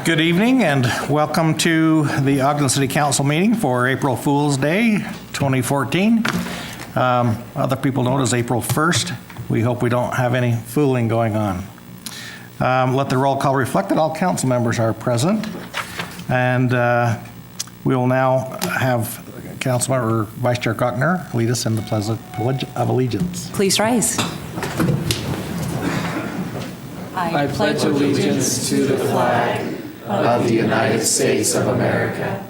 Good evening and welcome to the Ogden City Council meeting for April Fool's Day 2014. Other people know it as April 1st. We hope we don't have any fooling going on. Let the roll call reflect that all council members are present. And we will now have Councilmember Vice Chair Gochner lead us in the Pledge of Allegiance. Please rise. I pledge allegiance to the flag of the United States of America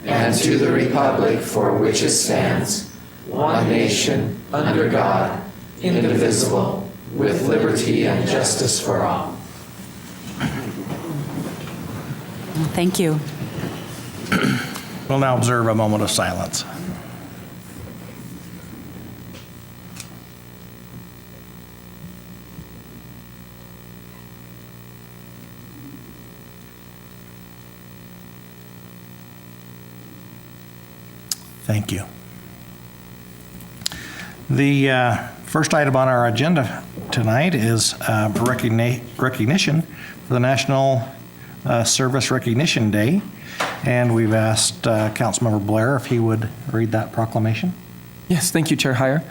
and to the republic for which it stands, one nation, under God, indivisible, with liberty and justice for all. Thank you. We'll now observe a moment of silence. Thank you. The first item on our agenda tonight is recognition for the National Service Recognition Day. And we've asked Councilmember Blair if he would read that proclamation. Yes, thank you, Chair Heyer.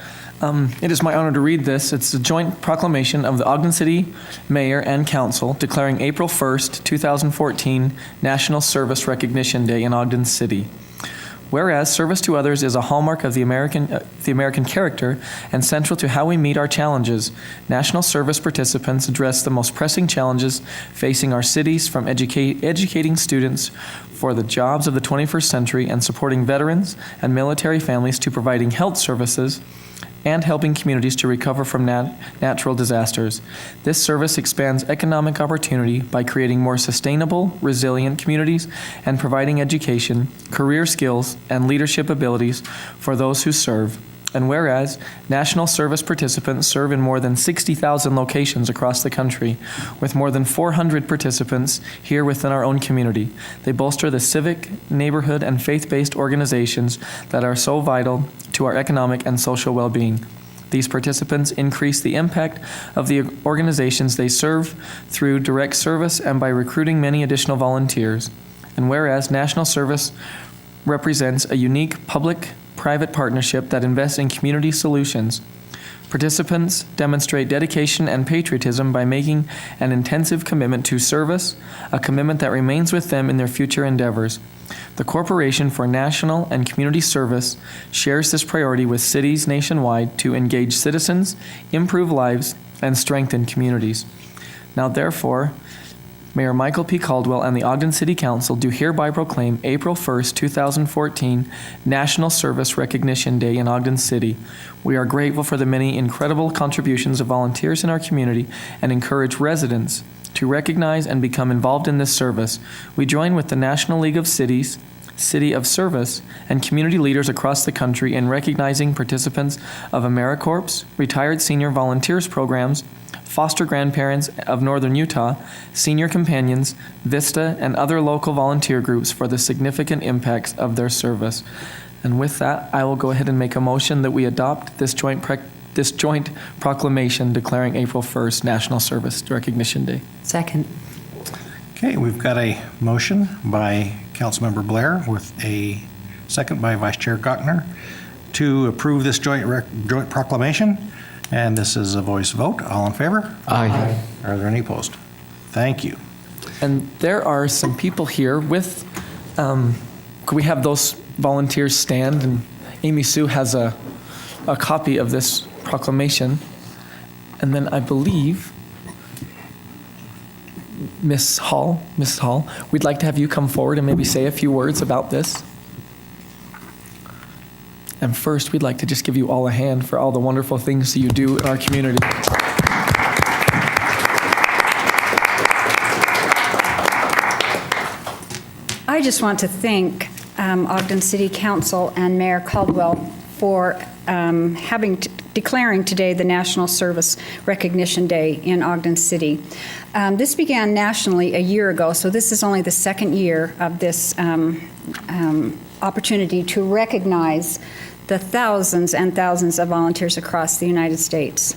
It is my honor to read this. It's a joint proclamation of the Ogden City Mayor and Council declaring April 1st, 2014 National Service Recognition Day in Ogden City. Whereas service to others is a hallmark of the American character and central to how we meet our challenges, National Service participants address the most pressing challenges facing our cities, from educating students for the jobs of the 21st century and supporting veterans and military families to providing health services and helping communities to recover from natural disasters. This service expands economic opportunity by creating more sustainable, resilient communities and providing education, career skills, and leadership abilities for those who serve. And whereas National Service participants serve in more than 60,000 locations across the country, with more than 400 participants here within our own community, they bolster the civic, neighborhood, and faith-based organizations that are so vital to our economic and social well-being. These participants increase the impact of the organizations they serve through direct service and by recruiting many additional volunteers. And whereas National Service represents a unique public-private partnership that invests in community solutions, participants demonstrate dedication and patriotism by making an intensive commitment to service, a commitment that remains with them in their future endeavors. The Corporation for National and Community Service shares this priority with cities nationwide to engage citizens, improve lives, and strengthen communities. Now, therefore, Mayor Michael P. Caldwell and the Ogden City Council do hereby proclaim April 1st, 2014 National Service Recognition Day in Ogden City. We are grateful for the many incredible contributions of volunteers in our community and encourage residents to recognize and become involved in this service. We join with the National League of Cities, City of Service, and community leaders across the country in recognizing participants of AmeriCorps, Retired Senior Volunteers Programs, foster grandparents of Northern Utah, senior companions, VISTA, and other local volunteer groups for the significant impacts of their service. And with that, I will go ahead and make a motion that we adopt this joint proclamation declaring April 1st National Service Recognition Day. Second. Okay, we've got a motion by Councilmember Blair with a second by Vice Chair Gochner to approve this joint proclamation. And this is a voice vote. All in favor? Aye. Are there any opposed? Thank you. And there are some people here with, could we have those volunteers stand? And Amy Sue has a copy of this proclamation. And then I believe Miss Hall, we'd like to have you come forward and maybe say a few words about this. And first, we'd like to just give you all a hand for all the wonderful things that you do in our community. I just want to thank Ogden City Council and Mayor Caldwell for declaring today the National Service Recognition Day in Ogden City. This began nationally a year ago, so this is only the second year of this opportunity to recognize the thousands and thousands of volunteers across the United States.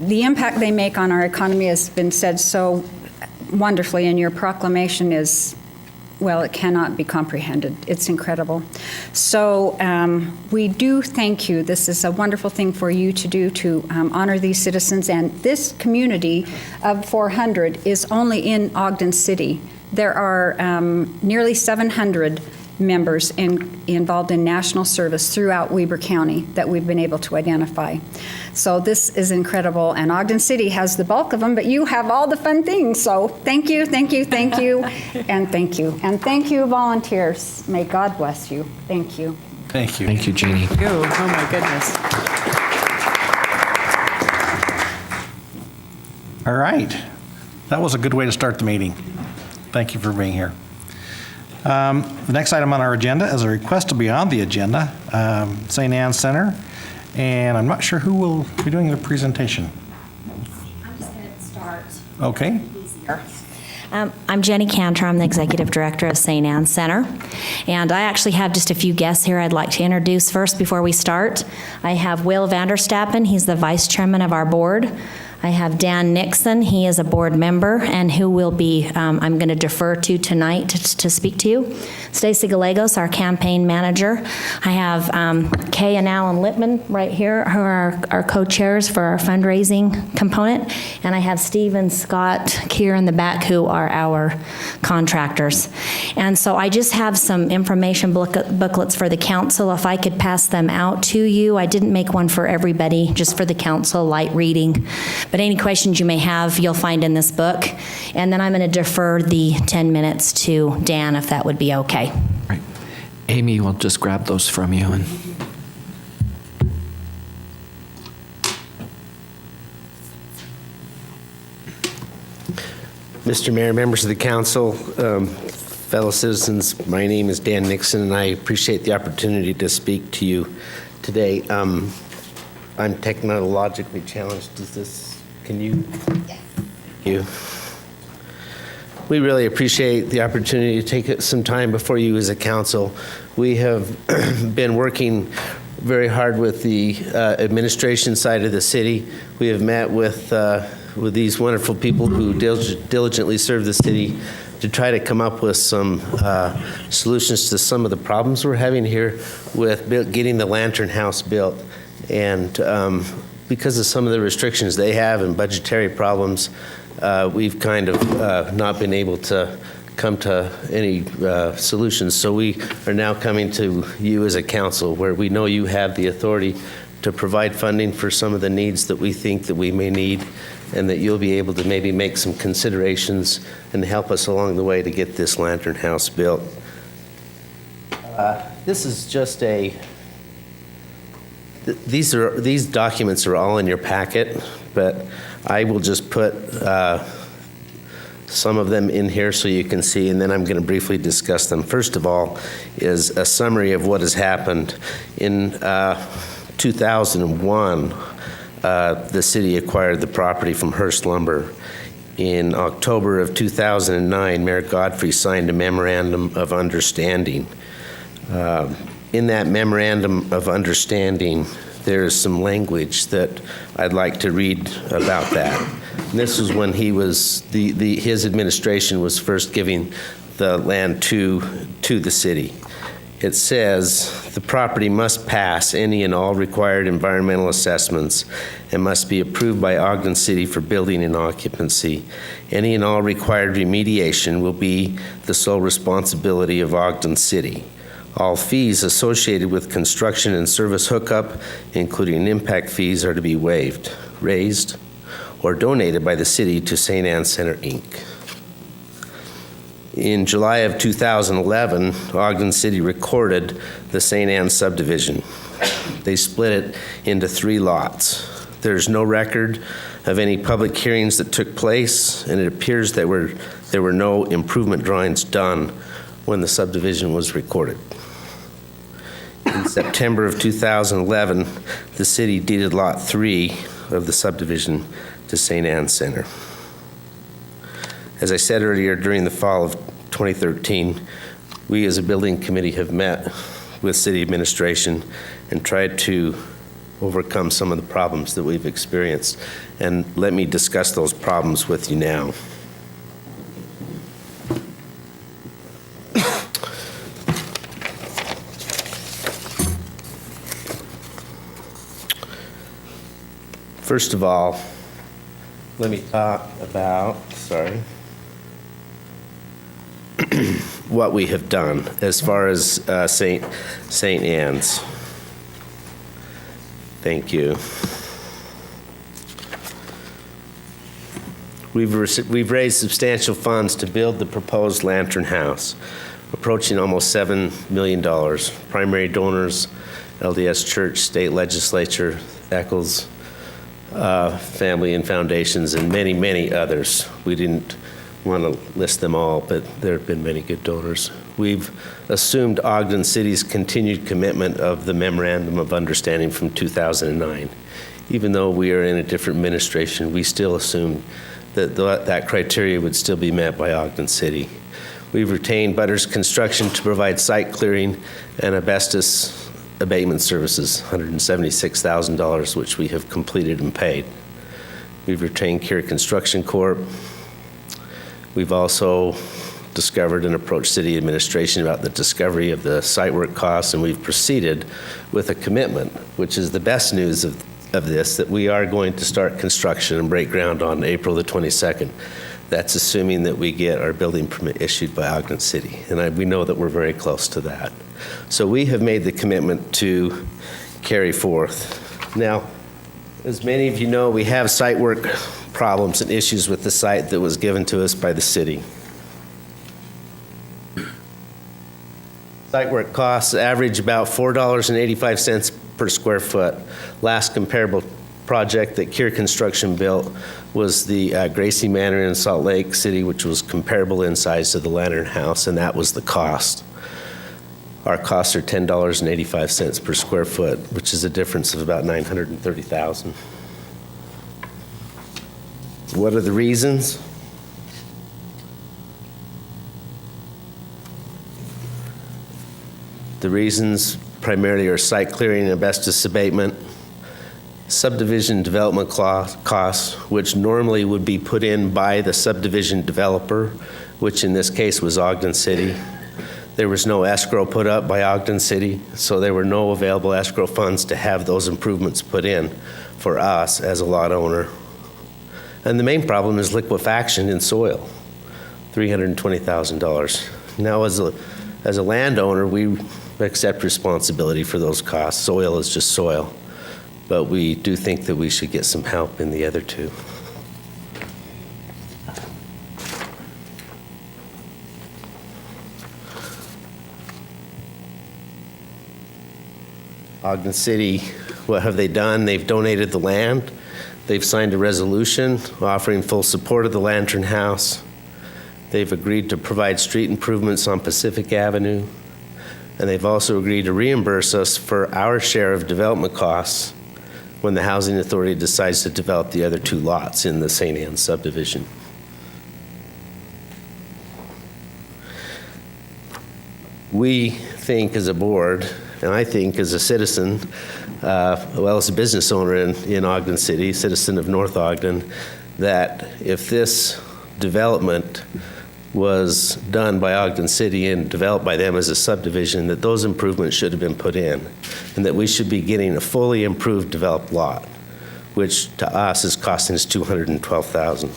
the impact they make on our economy has been said so wonderfully, and your proclamation is, well, it cannot be comprehended. It's incredible. So we do thank you. This is a wonderful thing for you to do, to honor these citizens. And this community of 400 is only in Ogden City. There are nearly 700 members involved in national service throughout Weber County that we've been able to identify. So this is incredible, and Ogden City has the bulk of them, but you have all the fun things. So thank you, thank you, thank you, and thank you. And thank you, volunteers. May God bless you. Thank you. Thank you. Thank you, Jeannie. Oh, my goodness. All right. That was a good way to start the meeting. Thank you for being here. The next item on our agenda is a request to be on the agenda, St. Anne's Center, and I'm not sure who will be doing the presentation. I'm just going to start. Okay. Easier. I'm Jenny Cantor. I'm the Executive Director of St. Anne's Center. And I actually have just a few guests here I'd like to introduce first before we start. I have Will Vanderstappen. He's the Vice Chairman of our board. I have Dan Nixon. He is a board member and who will be, I'm going to defer to tonight to speak to you. Stacy Gallegos, our campaign manager. I have Kay and Alan Littman right here, who are our co-chairs for our fundraising component. And I have Steve and Scott here in the back, who are our contractors. And so I just have some information booklets for the council. If I could pass them out to you. I didn't make one for everybody, just for the council, light reading. But any questions you may have, you'll find in this book. And then I'm going to defer the 10 minutes to Dan, if that would be okay. Right. Amy will just grab those from you. And Mr. Mayor, members of the council, fellow citizens, my name is Dan Nixon, and I appreciate the opportunity to speak to you today. I'm technologically challenged. Can you? Yes. Thank you. We really appreciate the opportunity to take some time before you as a council. We have been working very hard with the administration side of the city. We have met with these wonderful people who diligently serve the city to try to come up with some solutions to some of the problems we're having here with getting the Lantern House built. And because of some of the restrictions they have and budgetary problems, we've kind of not been able to come to any solutions. So we are now coming to you as a council, where we know you have the authority to provide funding for some of the needs that we think that we may need, and that you'll be able to maybe make some considerations and help us along the way to get this Lantern House built. This is just a These documents are all in your packet, but I will just put some of them in here so you can see, and then I'm going to briefly discuss them. First of all is a summary of what has happened. In 2001, the city acquired the property from Hearst Lumber. In October of 2009, Mayor Godfrey signed a memorandum of understanding. In that memorandum of understanding, there is some language that I'd like to read about that. And this was when he was his administration was first giving the land to the city. It says the property must pass any and all required environmental assessments and must be approved by Ogden City for building and occupancy. Any and all required remediation will be the sole responsibility of Ogden City. All fees associated with construction and service hookup, including impact fees, are to be waived, raised, or donated by the city to St. Anne's Center, Inc. In July of 2011, Ogden City recorded the St. Anne's subdivision. They split it into 3 lots. There's no record of any public hearings that took place, and it appears that there were no improvement drawings done when the subdivision was recorded. In September of 2011, the city deeded Lot 3 of the subdivision to St. Anne's Center. As I said earlier, during the fall of 2013, we as a building committee have met with city administration and tried to overcome some of the problems that we've experienced. And let me discuss those problems with you now. First of all, let me talk about, what we have done as far as St. Anne's. Thank you. We've raised substantial funds to build the proposed Lantern House, approaching almost $7 million. Primary donors, LDS Church, state legislature, Eccles, family and foundations, and many, many others. We didn't want to list them all, but there have been many good donors. We've assumed Ogden City's continued commitment of the Memorandum of Understanding from 2009. Even though we are in a different administration, we still assume that that criteria would still be met by Ogden City. We've retained Butters Construction to provide site clearing and asbestos abatement services, $176,000, which we have completed and paid. We've retained Kier Construction Corp. We've also discovered and approached city administration about the discovery of the site work costs, and we've proceeded with a commitment, which is the best news of this, that we are going to start construction and break ground on April the 22nd. That's assuming that we get our building permit issued by Ogden City, and we know that we're very close to that. So we have made the commitment to carry forth. Now, as many of you know, we have site work problems and issues with the site that was given to us by the city. Site work costs average about $4.85 per square foot. Last comparable project that Kier Construction built was the Gracie Manor in Salt Lake City, which was comparable in size to the Lantern House, and that was the cost. Our costs are $10.85 per square foot, which is a difference of about $930,000. What are the reasons? The reasons primarily are site clearing and asbestos abatement, subdivision development costs, which normally would be put in by the subdivision developer, which in this case was Ogden City. There was no escrow put up by Ogden City, so there were no available escrow funds to have those improvements put in for us as a lot owner. And the main problem is liquefaction in soil, $320,000. Now, as a landowner, we accept responsibility for those costs. Soil is just soil. But we do think that we should get some help in the other two. Ogden City, what have they done? They've donated the land. They've signed a resolution offering full support of the Lantern House. They've agreed to provide street improvements on Pacific Avenue. And they've also agreed to reimburse us for our share of development costs when the Housing Authority decides to develop the other two lots in the St. Anne subdivision. We think as a board, and I think as a citizen, well, as a business owner in Ogden City, citizen of North Ogden, that if this development was done by Ogden City and developed by them as a subdivision, that those improvements should have been put in, and that we should be getting a fully improved developed lot, which to us is costing us $212,000.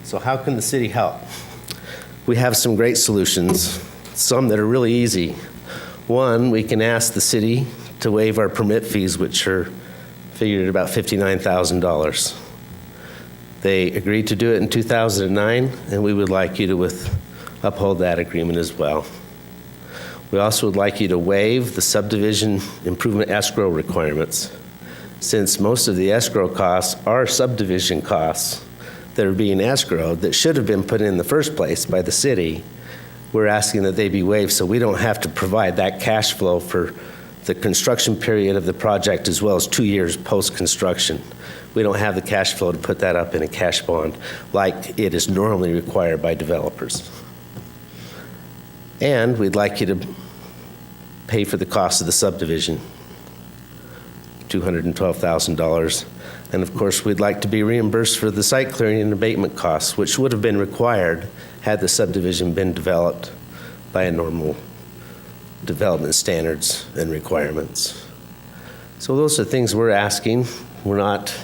So how can the city help? We have some great solutions, some that are really easy. One, we can ask the city to waive our permit fees, which are figured at about $59,000. They agreed to do it in 2009, and we would like you to uphold that agreement as well. We also would like you to waive the subdivision improvement escrow requirements. Since most of the escrow costs are subdivision costs that are being escrowed that should have been put in the first place by the city, we're asking that they be waived so we don't have to provide that cash flow for the construction period of the project as well as 2 years post-construction. We don't have the cash flow to put that up in a cash bond like it is normally required by developers. And we'd like you to pay for the cost of the subdivision, $212,000. And of course, we'd like to be reimbursed for the site clearing and abatement costs, which would have been required had the subdivision been developed by a normal development standards and requirements. So those are things we're asking. We're not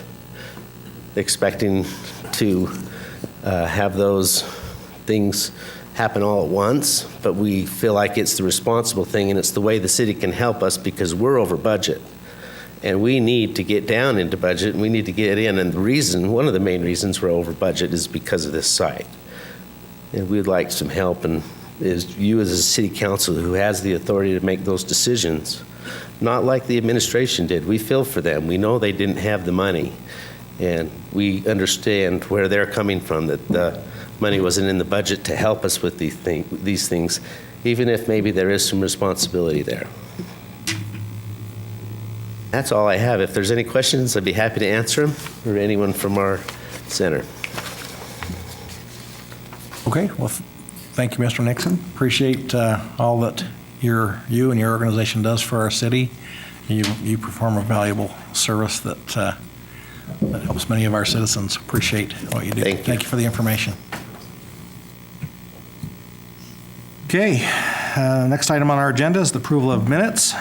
expecting to have those things happen all at once, but we feel like it's the responsible thing, and it's the way the city can help us because we're over budget. And we need to get down into budget, and we need to get in. And the reason, one of the main reasons we're over budget is because of this site. And we'd like some help, and is you as a city council who has the authority to make those decisions, not like the administration did. We feel for them. We know they didn't have the money, and we understand where they're coming from, that the money wasn't in the budget to help us with these things, even if maybe there is some responsibility there. That's all I have. If there's any questions, I'd be happy to answer them, or anyone from our center. Okay, well, thank you, Mr. Nixon. Appreciate all that you and your organization does for our city. You perform a valuable service that helps many of our citizens. Appreciate what you do. Thank you for the information. Okay, next item on our agenda is the approval of minutes.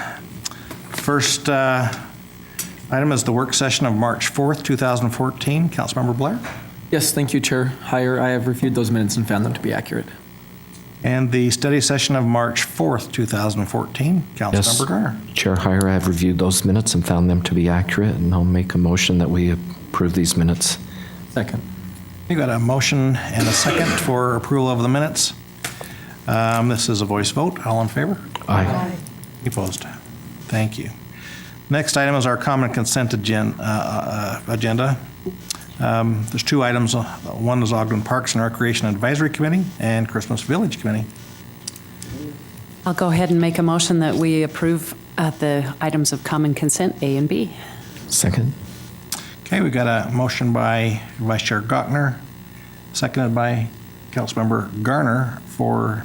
First item is the work session of March 4th, 2014. Councilmember Blair. Yes, thank you, Chair Heyer. I have reviewed those minutes and found them to be accurate. And the study session of March 4th, 2014. Councilmember Garner. Chair Heyer, I have reviewed those minutes and found them to be accurate, and I'll make a motion that we approve these minutes. Second. You got a motion and a second for approval of the minutes. This is a voice vote. All in favor? Aye. Opposed? Thank you. Next item is our common consent agenda. There's two items. One is Ogden Parks and Recreation Advisory Committee and Christmas Village Committee. I'll go ahead and make a motion that we approve the items of common consent, A and B. Second. Okay, we got a motion by Vice Chair Gochner, seconded by Councilmember Garner for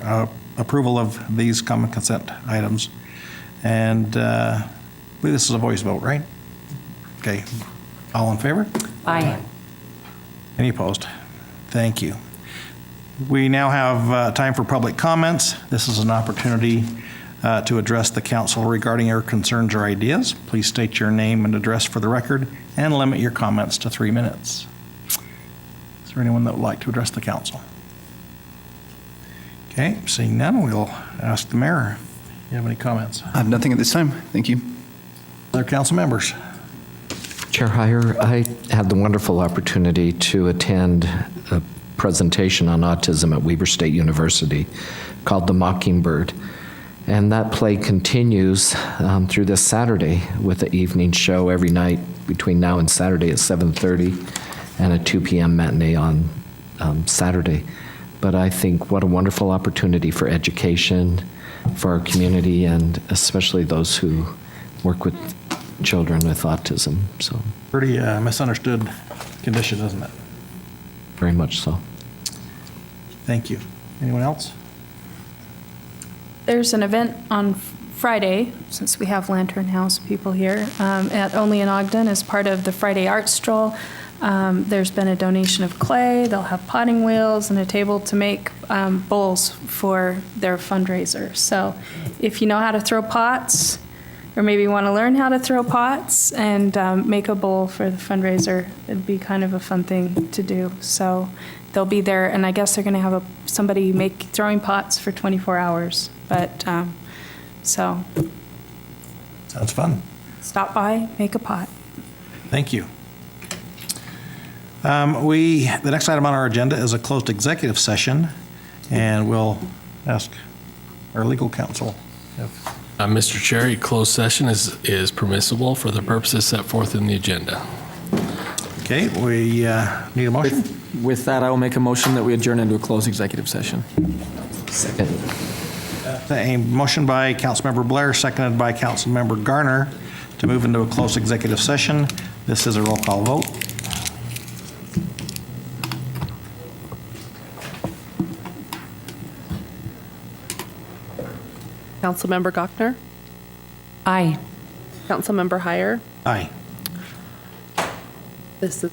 approval of these common consent items. And I believe this is a voice vote, right? Okay. All in favor? Aye. Any opposed? Thank you. We now have time for public comments. This is an opportunity to address the council regarding your concerns or ideas. Please state your name and address for the record and limit your comments to 3 minutes. Is there anyone that would like to address the council? Okay, seeing none, we'll ask the mayor if you have any comments. I have nothing at this time. Thank you. Other council members? Chair Heyer, I had the wonderful opportunity to attend a presentation on autism at Weber State University called The Mockingbird. And that play continues through this Saturday with the evening show every night between now and Saturday at 7:30 and a 2 p.m. matinee on Saturday. But I think what a wonderful opportunity for education, for our community, and especially those who work with children with autism. So Pretty misunderstood condition, isn't it? very much so. Thank you. Anyone else? There's an event on Friday, since we have Lantern House people here, at Only in Ogden as part of the Friday Art Stroll. There's been a donation of clay. They'll have potting wheels and a table to make bowls for their fundraiser. So if you know how to throw pots, or maybe want to learn how to throw pots and make a bowl for the fundraiser, it'd be kind of a fun thing to do. So they'll be there, and I guess they're going to have somebody throwing pots for 24 hours. But so Sounds fun. stop by, make a pot. Thank you. The next item on our agenda is a closed executive session, and we'll ask our legal counsel if Mr. Chair, a closed session is permissible for the purposes set forth in the agenda. Okay, we need a motion. With that, I will make a motion that we adjourn into a closed executive session. Second. A motion by Councilmember Blair, seconded by Councilmember Garner to move into a closed executive session. This is a roll call vote. Councilmember Gochner? Aye. Councilmember Heyer. Aye. This is.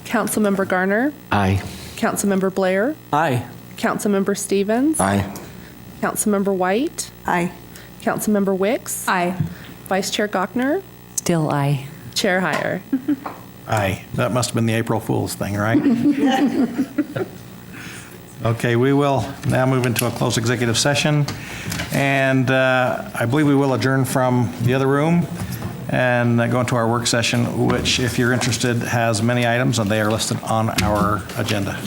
Councilmember Garner. Aye. Councilmember Blair. Aye. Councilmember Stevens. Aye. Councilmember White. Aye. Councilmember Wicks. Aye. Vice Chair Gochner. Still aye. Chair Heyer. Aye. That must have been the April Fool's thing, right? Okay, we will now move into a closed executive session. And I believe we will adjourn from the other room and go into our work session, which, if you're interested, has many items, and they are listed on our agenda.